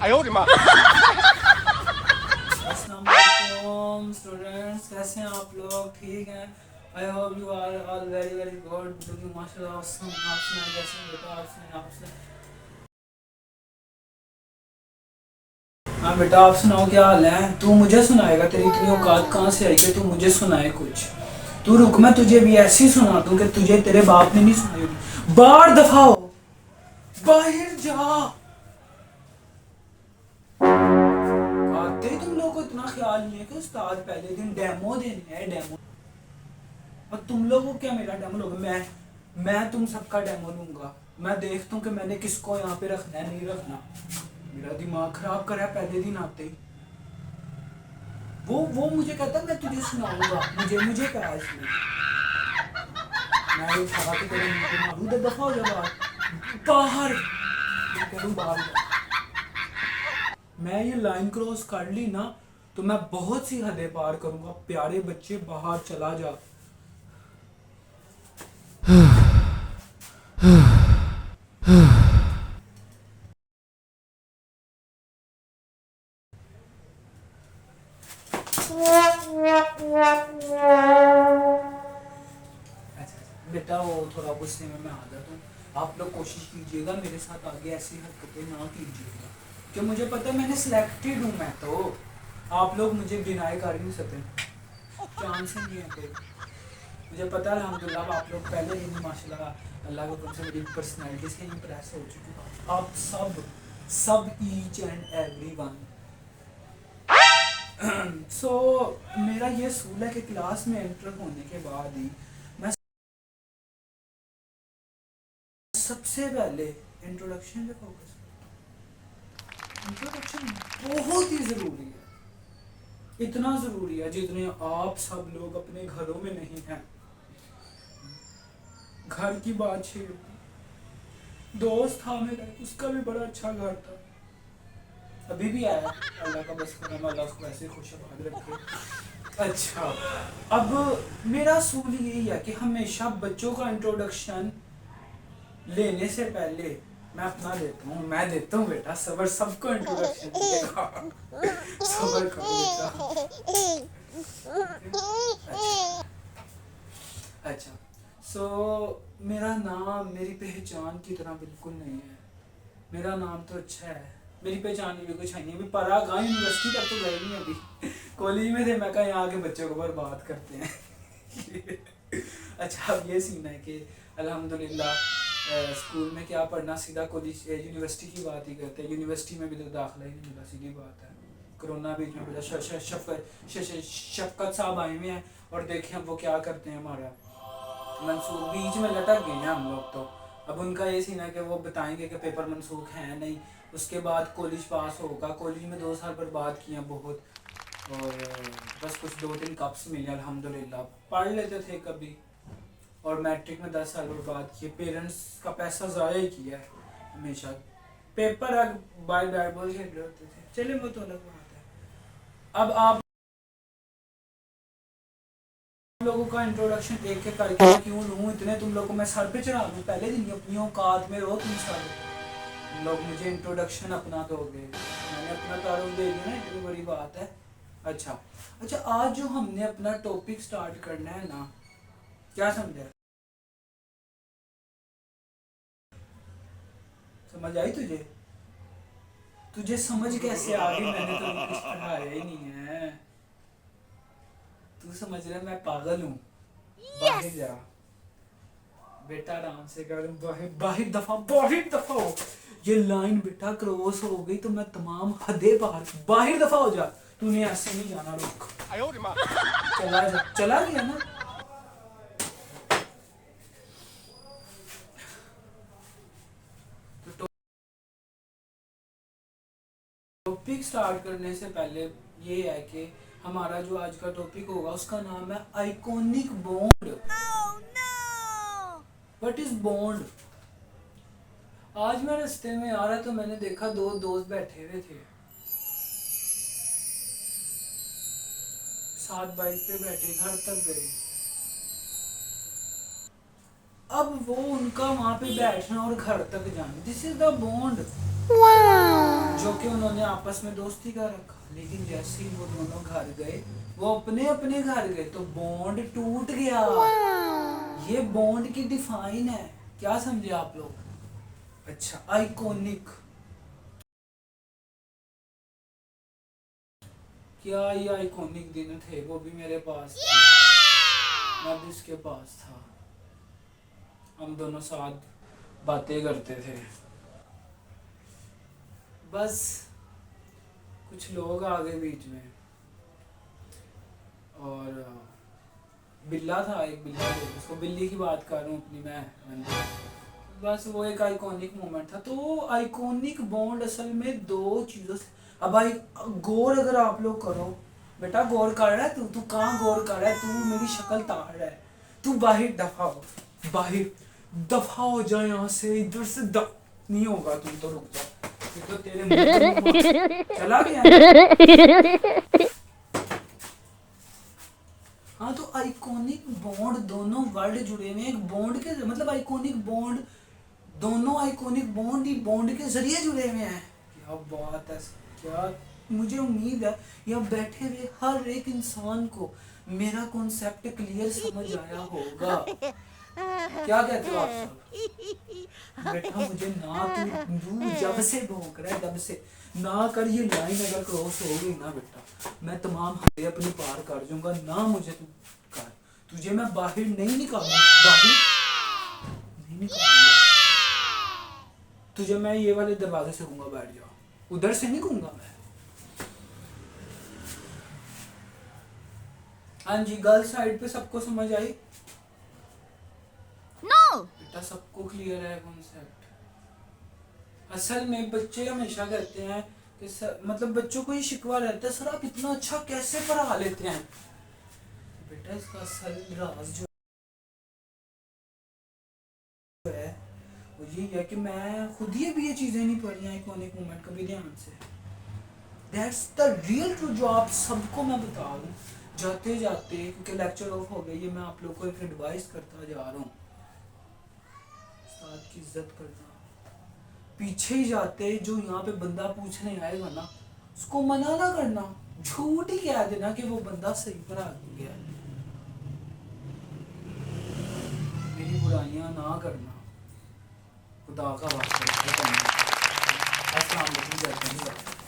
अस्सलाम वालेकुम स्टूडेंट्स, कैसे हैं आप लोग? ठीक हैं? I hope you are all very very good, looking माशाल्लाह ऑसम। आप सुनाएं कैसे हैं बेटा? आप सुनाएं, आप सुनाएं। हाँ बेटा, आप सुनाओ, क्या हाल है? तू मुझे सुनाएगा? तेरी इतनी औकात कहाँ से आई कि तू मुझे सुनाए कुछ? तू रुक, मैं तुझे भी ऐसी सुना दूँ कि तुझे तेरे बाप ने नहीं सुनाई होगी। बाहर दफा हो, बाहर जा। आते ही तुम लोगों को इतना ख्याल नहीं है कि उस्ताद पहले दिन डेमो देने हैं, डेमो। और तुम लोगों को क्या मेरा डेमो लोगे? मैं तुम सबका डेमो लूंगा। मैं देखता हूँ कि मैंने किसको यहाँ पे रखना है, नहीं रखना। मेरा दिमाग खराब करा है पहले दिन आते ही। वो मुझे कहता है मैं तुझे सुनाऊंगा। मुझे क्या है इसमें? मैं ये खा के तेरे मुंह पे मारूं, तो दफा हो जा बाहर। बाहर मैं करूँ बाहर जा। मैं ये लाइन क्रॉस कर ली ना तो मैं बहुत सी हदें पार करूंगा। प्यारे बच्चे, बाहर चला जा। अच्छा बेटा, वो थोड़ा गुस्से में मैं आ जाता हूँ। आप लोग कोशिश कीजिएगा मेरे साथ आगे ऐसी हरकतें ना कीजिएगा, कि मुझे पता है मैंने सिलेक्टेड हूँ। मैं तो आप लोग मुझे डिनाई कर ही नहीं सकते, चांस ही नहीं है कोई। मुझे पता है अल्हम्दुलिल्लाह आप लोग पहले ही माशाल्लाह अल्लाह के हुक्म से मेरी पर्सनैलिटी से इम्प्रेस हो चुके हो। आप सब सब ईच एंड एवरी वन। सो मेरा ये सूल है कि क्लास में एंटर होने के बाद ही मैं सबसे पहले इंट्रोडक्शन पे फोकस करूँ। इंट्रोडक्शन बहुत ही ज़रूरी है, इतना ज़रूरी है जितने आप सब लोग अपने घरों में नहीं हैं। घर की बात छेड़ दी। दोस्त था मेरा, उसका भी बड़ा अच्छा घर था, अभी भी आया। अल्लाह का बस करम, अल्लाह उसको ऐसे खुशहाल रखे। अच्छा, अब मेरा सूल यही है कि हमेशा बच्चों का इंट्रोडक्शन लेने से पहले मैं अपना देता हूँ बेटा। सबर, सबको इंट्रोडक्शन देगा। सबर करो बेटा। अच्छा अच्छा। सो मेरा नाम मेरी पहचान की तरह बिल्कुल नहीं है। मेरा नाम तो अच्छा है, मेरी पहचान भी कुछ है नहीं। अभी पढ़ा कहाँ, यूनिवर्सिटी तक तो गए नहीं अभी। कॉलेज में थे, मैं कहा यहाँ के बच्चों को बर्बाद करते हैं। अच्छा, अब ये सीन है कि अल्हम्दुलिल्लाह स्कूल में क्या पढ़ना, सीधा कॉलेज यूनिवर्सिटी की बात ही करते हैं। यूनिवर्सिटी में भी तो दाखिला ही नहीं मिला, सीधी बात है। कोरोना बीच में मिला। शफकत साहब आए हुए हैं और देखें अब वो क्या करते हैं। हमारा मंसूख बीच में लटक गए हैं हम लोग तो। अब उनका ये सीन है कि वो बताएंगे कि पेपर मंसूख है नहीं, उसके बाद कॉलेज पास होगा। कॉलेज में 2 साल बर्बाद किए बहुत, और बस कुछ 2-3 कप्स मिले अल्हम्दुलिल्लाह। पढ़ लेते थे कभी, और मैट्रिक में 10 साल बर्बाद किए। पेरेंट्स का पैसा ज़ाया ही किया है हमेशा। पेपर बाय बैट बॉल खेल रहे होते थे। चलिए वो तो अलग बात है। अब आप लोगों का इंट्रोडक्शन एक एक करके मैं क्यों लूँ? इतने तुम लोगों को मैं सर पे चढ़ा दूँ पहले दिन? अपनी औकात में रहो तुम सारे। तुम लोग मुझे इंट्रोडक्शन अपना दोगे, मैंने अपना तारुफ दे दिया ना, इतनी बड़ी बात है। अच्छा अच्छा, आज जो हमने अपना टॉपिक स्टार्ट करना है ना, क्या समझा? समझ आई तुझे? तुझे समझ कैसे आ गई? मैंने तो कुछ पढ़ाया ही नहीं है। तू समझ रहा है मैं पागल हूँ? बाहर जा बेटा, आराम से कर। बाहर बाहर दफा, बाहर दफा हो। ये लाइन बेटा क्रॉस हो गई तो मैं तमाम हदें पार। बाहर दफा हो जा। तूने ऐसे नहीं जाना, रुक। चला जा, चला गया ना। तो टॉपिक स्टार्ट करने से पहले ये है कि हमारा जो आज का टॉपिक होगा उसका नाम है iconic bond. What is bond? आज मैं रास्ते में आ रहा तो मैंने देखा 2 दोस्त बैठे हुए थे, साथ बाइक पे बैठे, घर तक गए। अब वो उनका वहां पे बैठना और घर तक जाना, दिस इज द बॉन्ड। जो कि उन्होंने आपस में दोस्ती का रखा, लेकिन जैसे ही वो दोनों घर गए, वो अपने अपने घर गए तो बॉन्ड टूट गया। ये बॉन्ड की डिफाइन है, क्या समझे आप लोग? अच्छा, आइकॉनिक, क्या ये आइकॉनिक दिन थे? वो भी मेरे पास थे, मैं भी इसके पास था, हम दोनों साथ बातें करते थे। बस कुछ लोग आ गए बीच में, और बिल्ला था, एक बिल्ला, उसको बिल्ली की बात कर रहा हूँ अपनी मैं। बस वो एक आइकॉनिक मोमेंट था। तो आइकॉनिक बॉन्ड असल में दो चीज़ों से, अब आई गौर अगर आप लोग करो, बेटा गौर कर रहा है तू कहाँ गौर कर रहा है? तू मेरी शक्ल ताड़ रहा है, तू बाहर दफा हो, बाहर दफा हो जा यहाँ से, इधर से नहीं होगा तू तो, रुक जा, ये तो तेरे मुंह चला गया। हाँ, तो आइकॉनिक बॉन्ड, दोनों वर्ड जुड़े हुए हैं एक बॉन्ड के, मतलब आइकॉनिक बॉन्ड, दोनों आइकॉनिक बॉन्ड ही बॉन्ड के जरिए जुड़े हुए हैं। क्या बात है, क्या, मुझे उम्मीद है यहाँ बैठे हुए हर एक इंसान को मेरा कॉन्सेप्ट क्लियर समझ आया होगा। क्या कहते हो आप सब? बेटा मुझे ना, तू जब से भौंक रहा है तब से ना कर, ये लाइन अगर क्रॉस हो गई ना बेटा, मैं तमाम हदें अपनी पार कर जाऊंगा ना, मुझे तू कर, तुझे मैं बाहर नहीं निकालूंगा, बाहर नहीं निकालूंगा तुझे मैं, ये वाले दरवाजे से कहूंगा बैठ जाओ, उधर से नहीं कहूंगा मैं। हाँ जी, गर्ल साइड पे सबको समझ आई? बेटा सबको क्लियर है कॉन्सेप्ट? असल में बच्चे हमेशा कहते हैं कि मतलब बच्चों को ये शिकवा रहता है, सर आप इतना अच्छा कैसे पढ़ा लेते हैं? बेटा इसका असल राज जो है वो यही है कि मैं खुद ही भी ये चीज़ें नहीं पढ़ी हैं आइकॉनिक मोमेंट कभी ध्यान से। दैट्स द रियल ट्रू, जो आप सबको मैं बता दूँ जाते जाते, क्योंकि लेक्चर ऑफ हो गया, ये मैं आप लोग को एक एडवाइस करता जा रहा हूँ, उस्ताद की इज्जत करना। पीछे ही जाते जो यहाँ पे बंदा पूछने आएगा ना, उसको मना ना करना, झूठ ही कह देना कि वो बंदा सही पर आ गया, मेरी बुराइयां ना करना, खुदा का वास्ता करना। अस्सलाम वालेकुम।